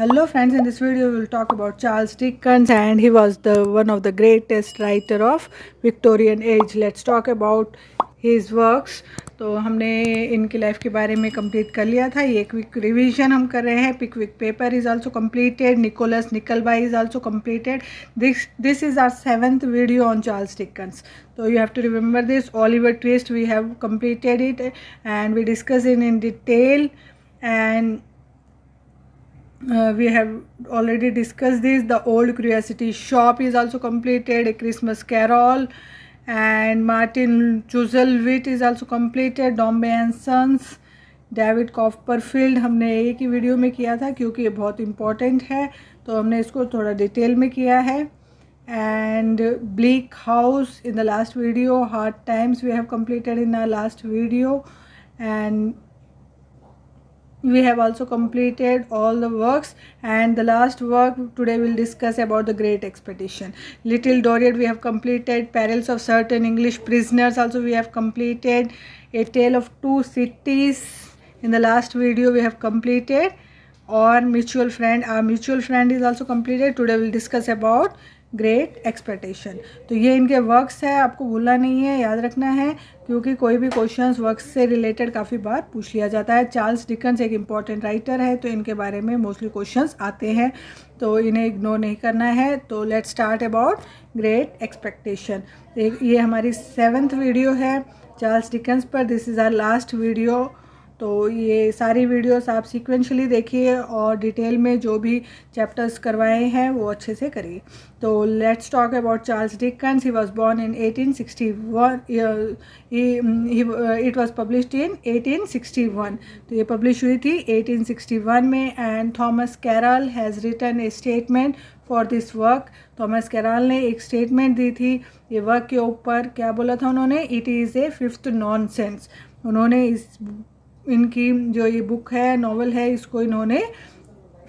Hello friends, in this video we will talk about Charles Dickens, and he was the one of the greatest writer of Victorian age. Let's talk about his works. तो हमने इनकी life के बारे में complete कर लिया था. ये क्विक रिवीजन हम कर रहे हैं. Pickwick paper is also completed. Nicholas Nickleby is also completed. This is our 7th video on Charles Dickens. So you have to remember this. Oliver Twist, we have completed it and we discussed it in detail, and we have already discussed this. The Old Curiosity Shop is also completed. A Christmas Carol, and Martin Chuzzlewit is also completed. Dombey and Sons, David Copperfield हमने एक ही video में किया था क्योंकि ये बहुत important है, तो हमने इसको थोड़ा डिटेल में किया है. And Bleak House in the last video. Hard Times we have completed in our last video, and we have also completed all the works. And the last work today we'll discuss about the Great Expedition. Little Dorrit we have completed. Perils of Certain English Prisoners also we have completed. A Tale of Two Cities in the last video we have completed. Or Mutual Friend, our Mutual Friend is also completed. Today we'll discuss about great expectation. तो ये इनके works है, आपको भूलना नहीं है, याद रखना है, क्योंकि कोई भी क्वेश्चंस वर्क्स से रिलेटेड काफ़ी बार पूछ लिया जाता है. चार्ल्स डिकन्स एक इम्पॉर्टेंट राइटर है, तो इनके बारे में मोस्टली क्वेश्चंस आते हैं, तो इन्हें इग्नोर नहीं करना है. तो let's start about great expectation. ये हमारी 7th वीडियो है चार्ल्स डिकन्स पर. This is our last video. तो ये सारी वीडियोस आप सीक्वेंशली देखिए और डिटेल में जो भी चैप्टर्स करवाए हैं वो अच्छे से करिए. तो let's talk about Charles Dickens. He was born in 1861. It was published in 1861. तो ये पब्लिश हुई थी 1861 में. And Thomas Carlyle has written a statement for this work. Thomas Carlyle ने एक स्टेटमेंट दी थी ये वर्क के ऊपर. क्या बोला था उन्होंने? It is A fifth nonsense. उन्होंने इनकी जो ये बुक है, नॉवल है, इसको इन्होंने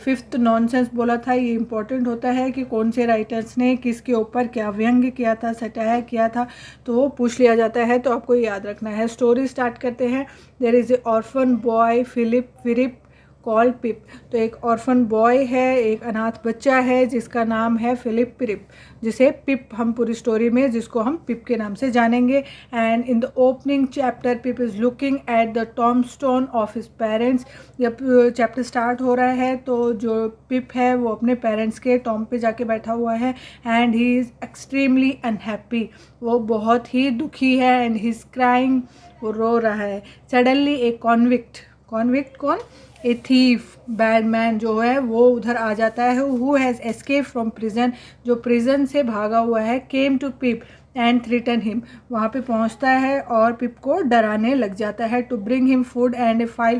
फिफ्थ नॉनसेंस बोला था. ये इम्पॉर्टेंट होता है कि कौन से राइटर्स ने किसके ऊपर क्या व्यंग्य किया था, सटायर किया था, तो वो पूछ लिया जाता है, तो आपको याद रखना है. स्टोरी स्टार्ट करते हैं. There is a orphan boy Philip called Pip. तो एक ऑर्फन बॉय है, एक अनाथ बच्चा है जिसका नाम है फिलिप पिप, जिसे पिप हम पूरी स्टोरी में जिसको हम पिप के नाम से जानेंगे. And in the opening chapter Pip is looking at the tombstone of his parents. जब चैप्टर स्टार्ट हो रहा है तो जो पिप है वो अपने पेरेंट्स के टॉम्ब पे जाके बैठा हुआ है. And he is extremely unhappy. वो बहुत ही दुखी है. एंड ही इज़ क्राइंग, वो रो रहा है. सडनली ए कॉन्विक्ट कौन? ए थीफ, बैड मैन जो है वो उधर आ जाता है. Who has escape from prison, जो प्रिजन से भागा हुआ है. Came to Pip and threaten him, वहाँ पे पहुँचता है और पिप को डराने लग जाता है. To bring him food and a file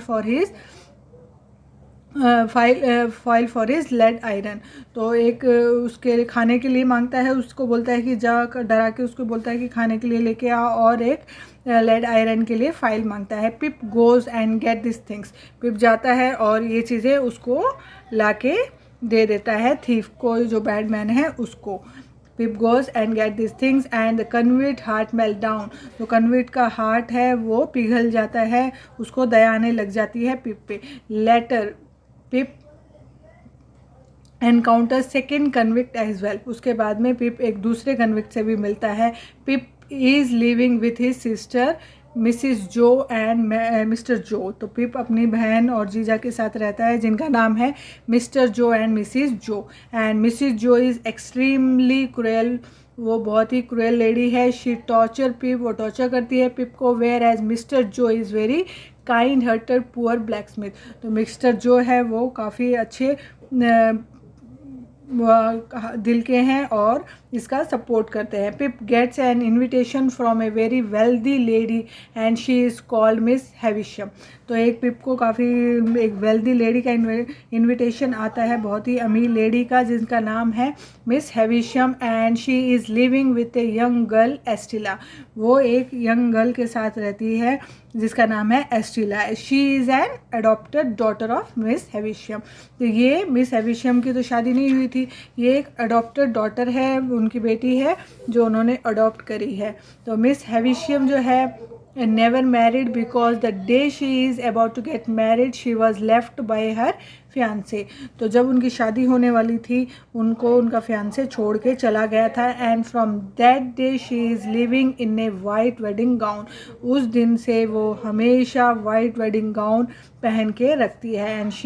for his leg iron. तो एक उसके खाने के लिए मांगता है, उसको बोलता है कि जा, डरा के उसको बोलता है कि खाने के लिए लेके आ, और एक लेड आयरन के लिए फाइल मांगता है. Pip goes and get this things. Pip जाता है और ये चीज़ें उसको लाके दे देता है थीफ को, जो बैड मैन है उसको. Pip goes and get this things and the convict heart melt down. तो कन्विट का हार्ट है वो पिघल जाता है, उसको दया आने लग जाती है पिप पे. Later Pip encounter second convict as well. उसके बाद में पिप एक दूसरे कन्विक्ट से भी मिलता है. Pip is living with his sister Mrs Joe and Mr Joe. तो पिप अपनी बहन और जीजा के साथ रहता है जिनका नाम है मिस्टर जो and Mrs Joe. And Mrs जो इज़ एक्सट्रीमली क्रूएल. वो बहुत ही क्रूएल लेडी है. शी टॉर्चर पिप, वो टॉर्चर करती है पिप को. वेयर एज मिस्टर जो is very kind hearted poor black Smith. तो मिस्टर जो है वो काफ़ी अच्छे दिल के हैं और इसका सपोर्ट करते हैं. Pip gets an invitation from a very wealthy lady and she is called Miss Havisham. तो एक पिप को काफ़ी एक वेल्दी लेडी का इनविटेशन आता है, बहुत ही अमीर लेडी का, जिसका नाम है Miss Havisham. And she is living with a young girl Estella. वो एक यंग गर्ल के साथ रहती है जिसका नाम है Estella. She is an adopted daughter of Miss Havisham. तो ये मिस हैविशम की तो शादी नहीं हुई थी, ये एक अडॉप्टेड डॉटर है, उनकी बेटी है जो उन्होंने अडॉप्ट करी है. तो मिस हैविशम जो है and never married because the day she is about to get married she was left by her fiancé. तो जब उनकी शादी होने वाली थी उनको उनका fiancé छोड़ के चला गया था and from that day she is living in a white wedding gown. उस दिन से वो हमेशा white wedding gown पहन के रखती है and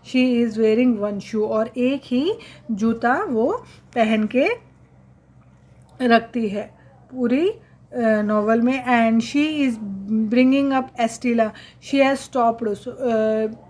she is wearing one shoe और एक ही जूता वो पहन के रखती है पूरी नॉवल में. And she is bringing up Estella. She has stopped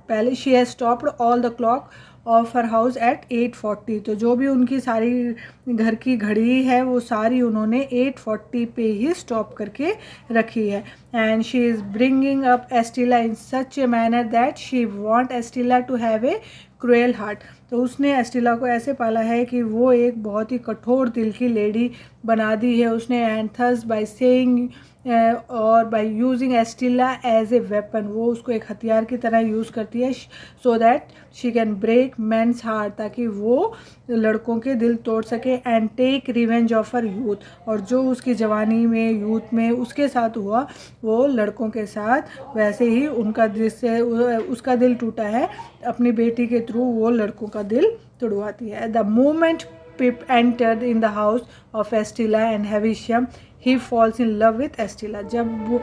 पहले she has stopped all the clock of her house at 8:40. तो जो भी उनकी सारी घर की घड़ी है वो सारी उन्होंने 8:40 पे ही स्टॉप करके रखी है. And she is bringing up Estella in such a manner that she want Estella to have a cruel heart. तो उसने एस्टिला को ऐसे पाला है कि वो एक बहुत ही कठोर दिल की लेडी बना दी है उसने. एंड थस बाय सेइंग और by using Estella as a weapon, वो उसको एक हथियार की तरह यूज़ करती है so that she can break men's heart, ताकि वो लड़कों के दिल तोड़ सके. And take revenge of her youth, और जो उसकी जवानी में यूथ में उसके साथ हुआ वो लड़कों के साथ वैसे ही उनका जिससे उसका दिल टूटा है अपनी बेटी के थ्रू वो लड़कों का दिल तोड़वाती है. The moment Pip entered in the house of Estilla and Havisham, he falls in love with Estilla. जब वो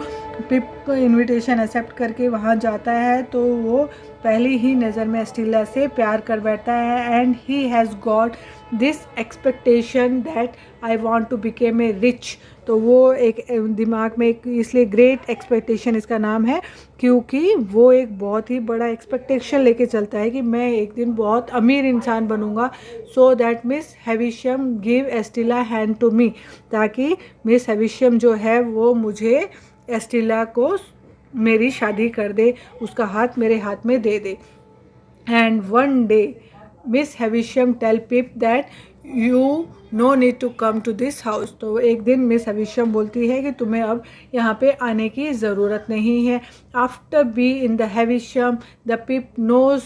पिप इनविटेशन एक्सेप्ट करके वहाँ जाता है तो वो पहली ही नज़र में एस्टिला से प्यार कर बैठता है. And he has got this expectation that I want to became a rich. तो वो एक दिमाग में एक इसलिए ग्रेट एक्सपेक्टेशन इसका नाम है क्योंकि वो एक बहुत ही बड़ा एक्सपेक्टेशन लेके चलता है कि मैं एक दिन बहुत अमीर इंसान बनूंगा. So that Miss Havisham give Estella hand to me, ताकि मिस हैविशम जो है वो मुझे एस्टिला को मेरी शादी कर दे, उसका हाथ मेरे हाथ में दे दे. And one day Miss Havisham tell Pip that you no need to come to this house. तो एक दिन मिस हैविशम बोलती है कि तुम्हें अब यहाँ पे आने की ज़रूरत नहीं है. After be in the Havisham the Pip knows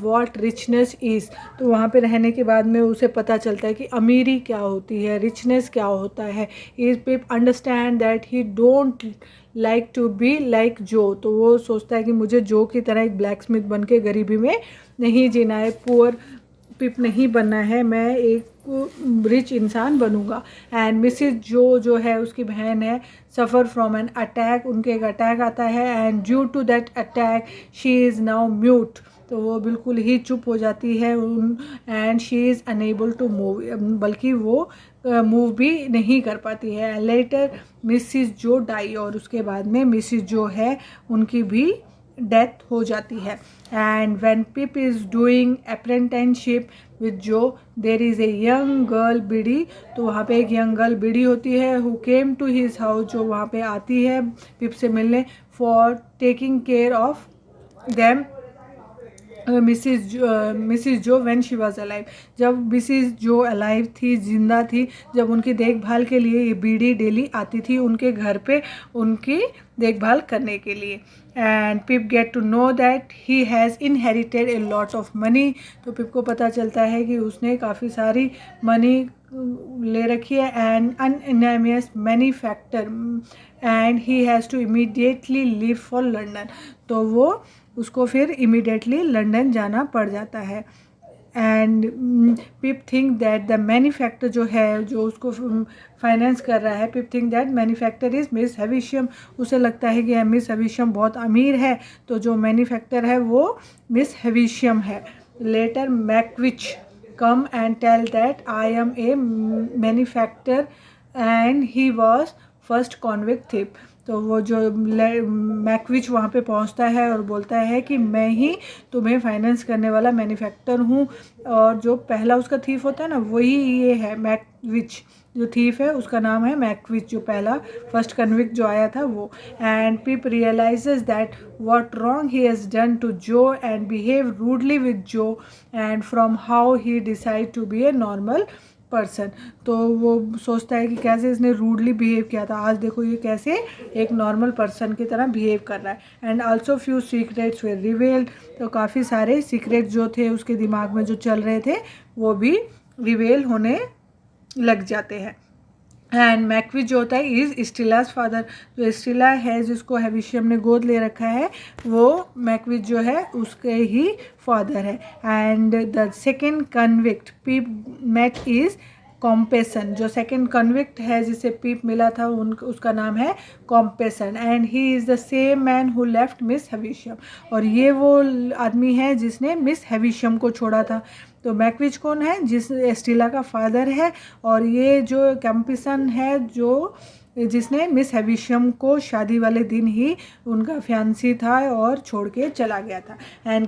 what richness is. तो वहाँ पे रहने के बाद में उसे पता चलता है कि अमीरी क्या होती है, रिचनेस क्या होता है. Is Pip understand that he don't like to be like Joe. तो वो सोचता है कि मुझे जो की तरह एक ब्लैक स्मिथ बन के गरीबी में नहीं जीना है, पुअर पिप नहीं बनना है, मैं एक रिच इंसान बनूंगा. एंड मिसिज जो है उसकी बहन है सफ़र फ्रॉम एन अटैक. उनके एक अटैक आता है and due to that attack she is now mute. तो वो बिल्कुल ही चुप हो जाती है and she is unable to move, बल्कि वो मूव भी नहीं कर पाती है. लेटर मिसिज जो डाई, और उसके बाद में मिसिज जो है उनकी भी डेथ हो जाती है. And when Pip is doing apprenticeship with Joe there is a young girl Biddy. तो वहाँ पे एक यंग गर्ल बिडी होती है who came to his house, जो वहाँ पे आती है पिप से मिलने for taking care of them Mrs Joe when she was alive. जब मिसिज जो अलाइव थी, जिंदा थी, जब उनकी देखभाल के लिए ये बीडी डेली आती थी उनके घर पे उनकी देखभाल करने के लिए. And Pip get to know that he has inherited a lot of money. तो पिप को पता चलता है कि उसने काफ़ी सारी मनी ले रखी है. And anonymous manufacture and he has to immediately leave for London. तो वो उसको फिर इमीडिएटली लंदन जाना पड़ जाता है. And Pip think that the manufacture जो है जो उसको फाइनेंस कर रहा है, Pip think that manufacture is Miss Havisham. उसे लगता है कि मिस हैविशम बहुत अमीर है, तो जो मैन्युफैक्चर है वो मिस हैविशम है. Later Magwitch come and tell that I am a manufacturer and he was first convict thief. तो वो जो मैकविच वहाँ पे पहुँचता है और बोलता है कि मैं ही तुम्हें फाइनेंस करने वाला मैन्युफैक्चर हूँ, और जो पहला उसका थीफ होता है ना वही ये है मैकविच. जो थीफ है उसका नाम है मैकविच, जो पहला फर्स्ट कन्विक्ट जो आया था वो. And Pip realises that what wrong he has done to Joe and behave rudely with Joe and from how he decide to be a normal person. तो वो सोचता है कि कैसे इसने रूडली बिहेव किया था, आज देखो ये कैसे एक नॉर्मल पर्सन की तरह बिहेव कर रहा है. And also few secrets way revelled. तो काफ़ी सारे सीक्रेट जो थे उसके दिमाग में जो चल रहे थे वो भी रिवेल होने लग जाते हैं. एंड मैकविच जो होता है इज़ स्टीलाज फादर। जो स्टीला है जिसको हैविशियम ने गोद ले रखा है वो मैकविच जो है उसके ही फादर है। And the second convict Pip met is Compeyson. जो सेकेंड कन्विक्ट है जिसे पीप मिला था उसका नाम है Compeyson and he is the same man who left Miss Havisham. और ये वो आदमी है जिसने मिस हैविशियम को छोड़ा था। तो मैकविच कौन है? जिस स्टीला का फादर है। और ये जो कैम्पिसन है जो जिसने मिस हैविशियम को शादी वाले दिन ही उनका फियांसी था और छोड़ के चला गया था। एंड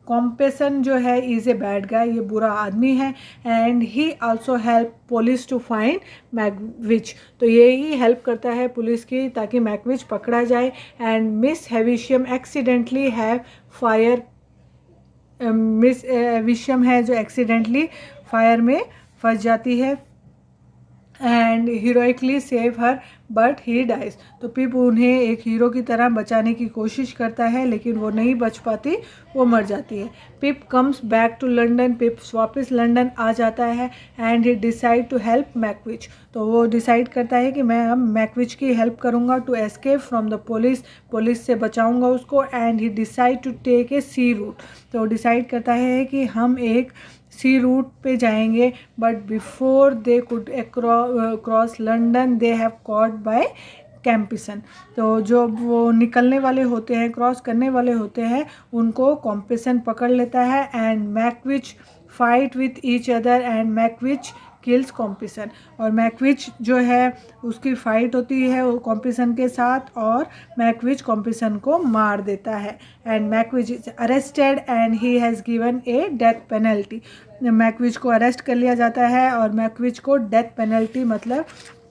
कॉम्पेसन जो है इज़ ए बैड गाय, ये बुरा आदमी है। And he also help police to find Magwitch. तो ये ही हेल्प करता है पुलिस की ताकि मैकविच पकड़ा जाए। And Miss Havisham accidentally have fire Miss Havisham है जो एक्सीडेंटली फायर में फंस जाती है and heroically save her but he dies. तो पिप उन्हें एक हीरो की तरह बचाने की कोशिश करता है लेकिन वो नहीं बच पाती, वो मर जाती है। Pip comes back to London. Pip वापस लंदन आ जाता है and he decide to help Magwitch. तो वो डिसाइड करता है कि मैं अब मैकविच की हेल्प करूँगा to escape from the police, police से बचाऊँगा उसको। And he decide to take a sea route. तो डिसाइड करता है कि हम एक सी रूट पे जाएंगे but before they could cross London they have caught by Compeyson. तो जो वो निकलने वाले होते हैं, क्रॉस करने वाले होते हैं, उनको कॉम्पिसन पकड़ लेता है and Magwitch fight with each other and Magwitch kills Compeyson. और मैकविच जो है उसकी फ़ाइट होती है वो कॉम्पिसन के साथ और मैकविच कॉम्पिसन को मार देता है। And Magwitch is arrested and he has given a death penalty. Magwitch को अरेस्ट कर लिया जाता है और मैकविच को डेथ पेनल्टी मतलब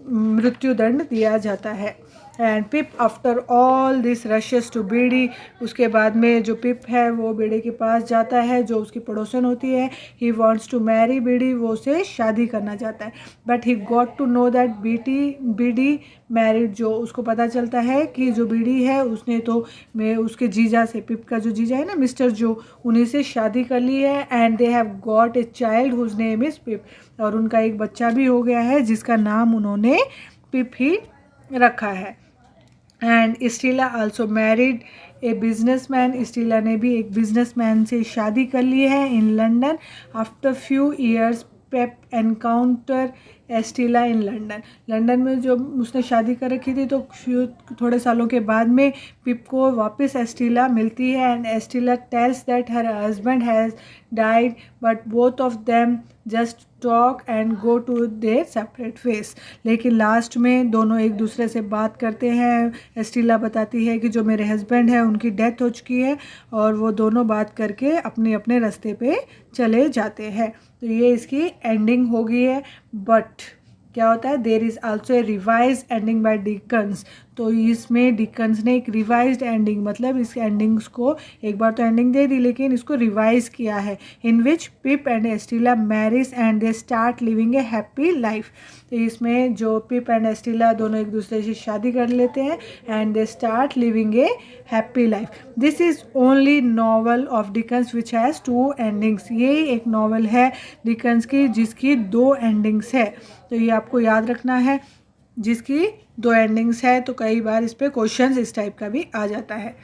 मृत्युदंड दिया जाता है। And Pip after all this rushes to Biddy. उसके बाद में जो पिप है वो बीडी के पास जाता है जो उसकी पड़ोसन होती है। He wants to marry Biddy, वो उसे शादी करना चाहता है। But he got to know that Biddy married. जो उसको पता चलता है कि जो बीडी है उसने तो मैं उसके जीजा से, पिप का जो जीजा है ना मिस्टर जो, उन्हीं से शादी कर ली है। And they have got a child whose name is Pip. और उनका एक बच्चा भी हो गया है जिसका नाम उन्होंने पिप ही रखा है। And Estella also married a businessman. Estella ने भी एक बिजनेसमैन से शादी कर ली है in London. After few years Pip encounter Estella in London. London में जो उसने शादी कर रखी थी तो थोड़े सालों के बाद में पिप को वापस स्टीला मिलती है and Estella tells that her husband has died but both of them just talk and go to their separate ways. लेकिन लास्ट में दोनों एक दूसरे से बात करते हैं। स्टीला बताती है कि जो मेरे हस्बैंड है उनकी डेथ हो चुकी है और वो दोनों बात करके अपने अपने रास्ते पे चले जाते हैं। तो ये इसकी एंडिंग हो गई है। बट क्या होता है, there is also a revise ending by Dickens. तो इसमें डिकन्स ने एक रिवाइज्ड एंडिंग, मतलब इस एंडिंग्स को एक बार तो एंडिंग दे दी लेकिन इसको रिवाइज किया है। In which Pip and Estella marriage and they start living a happy life. तो इसमें जो पिप एंड स्टीला दोनों एक दूसरे से शादी कर लेते हैं and they start living a happy life. This is only novel of Dickens which has two endings. ये एक नॉवल है डिकन्स की जिसकी दो एंडिंग्स है। तो ये आपको याद रखना है, जिसकी दो एंडिंग्स है। तो कई बार इस पर क्वेश्चंस इस टाइप का भी आ जाता है।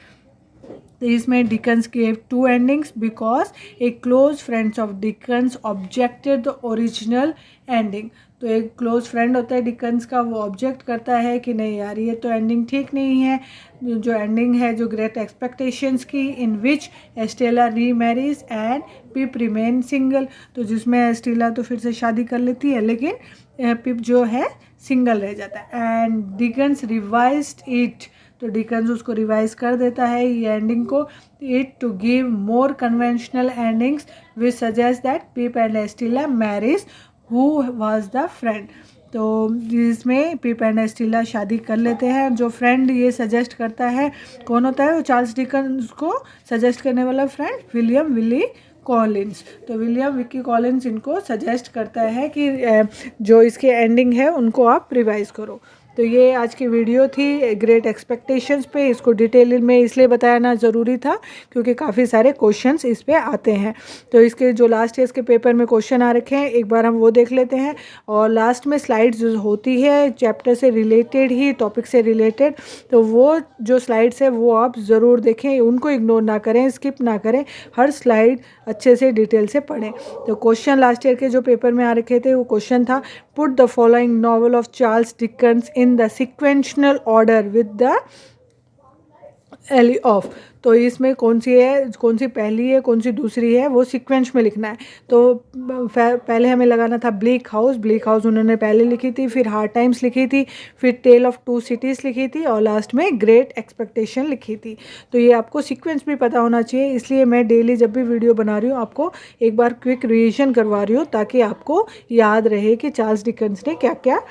तो इसमें Dickens gave two endings because a close friends of Dickens objected the original ending. तो एक क्लोज फ्रेंड होता है डिकन्स का, वो ऑब्जेक्ट करता है कि नहीं यार ये तो एंडिंग ठीक नहीं है। जो एंडिंग है जो ग्रेट एक्सपेक्टेशंस की, in which Stella remarries and Pip remain single. तो जिसमें स्टेला तो फिर से शादी कर लेती है लेकिन पिप जो है सिंगल रह जाता है। And Dickens revised it. तो डिकन्स उसको रिवाइज कर देता है ये एंडिंग को, it to give more conventional endings which suggest that Pip and Stella marriage who was the friend. तो जिसमें पिप एंड स्टीला शादी कर लेते हैं। जो फ्रेंड ये सजेस्ट करता है कौन होता है, वो चार्ल्स डिकन्स को सजेस्ट करने वाला फ्रेंड विलियम विली कॉलिंस। तो विलियम विकी कॉलिंस इनको सजेस्ट करता है कि जो इसके एंडिंग है उनको आप रिवाइज करो। तो ये आज की वीडियो थी ग्रेट एक्सपेक्टेशंस पे। इसको डिटेल में इसलिए बताना ज़रूरी था क्योंकि काफ़ी सारे क्वेश्चंस इस पे आते हैं। तो इसके जो लास्ट ईयर के पेपर में क्वेश्चन आ रखे हैं एक बार हम वो देख लेते हैं। और लास्ट में स्लाइड्स होती है चैप्टर से रिलेटेड ही, टॉपिक से रिलेटेड, तो वो जो स्लाइड्स है वो आप ज़रूर देखें, उनको इग्नोर ना करें, स्किप ना करें, हर स्लाइड अच्छे से डिटेल से पढ़ें। तो क्वेश्चन लास्ट ईयर के जो पेपर में आ रखे थे वो क्वेश्चन था, put the following novel of Charles Dickens in the sequential order with the ally of. तो इसमें कौन सी है, कौन सी पहली है, कौन सी दूसरी है, वो सीक्वेंस में लिखना है। तो पहले हमें लगाना था ब्लीक हाउस उन्होंने पहले लिखी थी, फिर हार्ड टाइम्स लिखी थी, फिर टेल ऑफ टू सिटीज़ लिखी थी और लास्ट में ग्रेट एक्सपेक्टेशन लिखी थी। तो ये आपको सीक्वेंस भी पता होना चाहिए, इसलिए मैं डेली जब भी वीडियो बना रही हूँ आपको एक बार क्विक रिविजन करवा रही हूँ ताकि आपको याद रहे कि चार्ल्स डिकन्स ने क्या क्या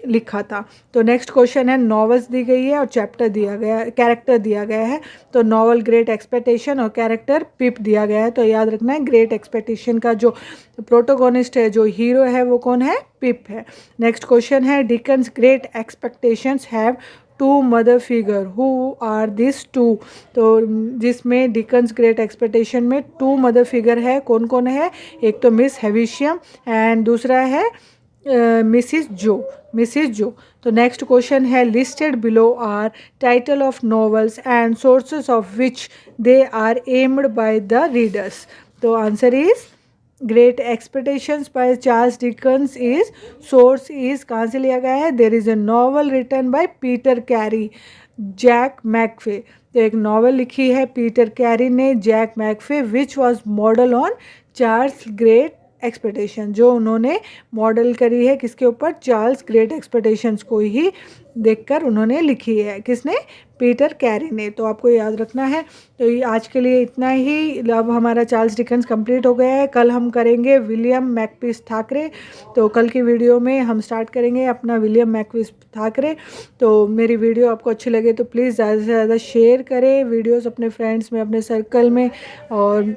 लिखा था। तो नेक्स्ट क्वेश्चन है, नॉवेल्स दी गई है और चैप्टर दिया गया है, कैरेक्टर दिया गया है। तो नॉवल ग्रेट एक्सपेक्टेशन और कैरेक्टर पिप दिया गया है। तो याद रखना है ग्रेट एक्सपेक्टेशन का जो प्रोटोगोनिस्ट है, जो हीरो है, वो कौन है, पिप है। नेक्स्ट क्वेश्चन है, Dickens great expectations have two mother figure, who are these two. तो जिसमें डिकन्स ग्रेट एक्सपेक्टेशन में टू मदर फिगर है, कौन कौन है, एक तो मिस हेविशियम एंड दूसरा है मिसिस जो। तो नेक्स्ट क्वेश्चन है, listed below are title of novels and sources of which they are aimed by the readers. तो answer is Great Expectations by Charles Dickens is, source is कहाँ से लिया गया है, there is a novel written by Peter Carey, Jack Maggs. तो एक novel लिखी है पीटर कैरी ने, Jack Maggs, which was model on Charles Great Expectation, जो उन्होंने मॉडल करी है किसके ऊपर, चार्ल्स ग्रेट एक्सपेक्टेशंस को ही देखकर उन्होंने लिखी है, किसने, पीटर कैरी ने। तो आपको याद रखना है। तो ये आज के लिए इतना ही। अब हमारा चार्ल्स डिकन्स कंप्लीट हो गया है। कल हम करेंगे विलियम मैकपीस थाकरे। तो कल की वीडियो में हम स्टार्ट करेंगे अपना विलियम मैकपीस थाकरे। तो मेरी वीडियो आपको अच्छी लगे तो प्लीज़ ज़्यादा से ज़्यादा शेयर करें वीडियोस अपने फ्रेंड्स में, अपने सर्कल में, और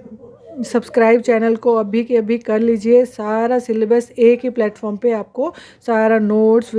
सब्सक्राइब चैनल को अभी के अभी कर लीजिए। सारा सिलेबस एक ही प्लेटफॉर्म पे आपको सारा notes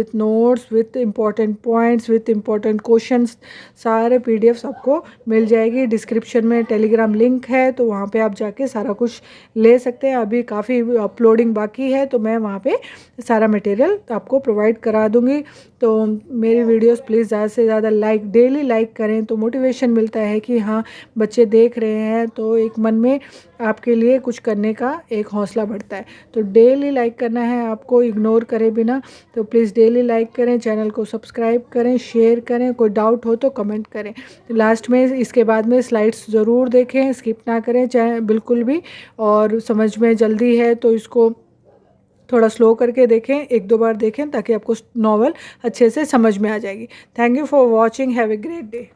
with important points with important questions, सारे पीडीएफ्स आपको मिल जाएगी। डिस्क्रिप्शन में टेलीग्राम लिंक है, तो वहाँ पे आप जाके सारा कुछ ले सकते हैं। अभी काफ़ी अपलोडिंग बाकी है, तो मैं वहाँ पे सारा मटेरियल आपको प्रोवाइड करा दूँगी। तो मेरी वीडियोस प्लीज़ ज़्यादा से ज़्यादा डेली लाइक करें, तो मोटिवेशन मिलता है कि हाँ बच्चे देख रहे हैं, तो एक मन में आपके लिए कुछ करने का एक हौसला बढ़ता है। तो डेली लाइक करना है आपको, इग्नोर करे बिना। तो प्लीज़ डेली लाइक करें, चैनल को सब्सक्राइब करें, शेयर करें, कोई डाउट हो तो कमेंट करें। तो लास्ट में इसके बाद में स्लाइड्स ज़रूर देखें, स्किप ना करें चाहे बिल्कुल भी। और समझ में जल्दी है तो इसको थोड़ा स्लो करके देखें, एक दो बार देखें ताकि आपको नॉवल अच्छे से समझ में आ जाएगी। Thank you for watching, have a great day.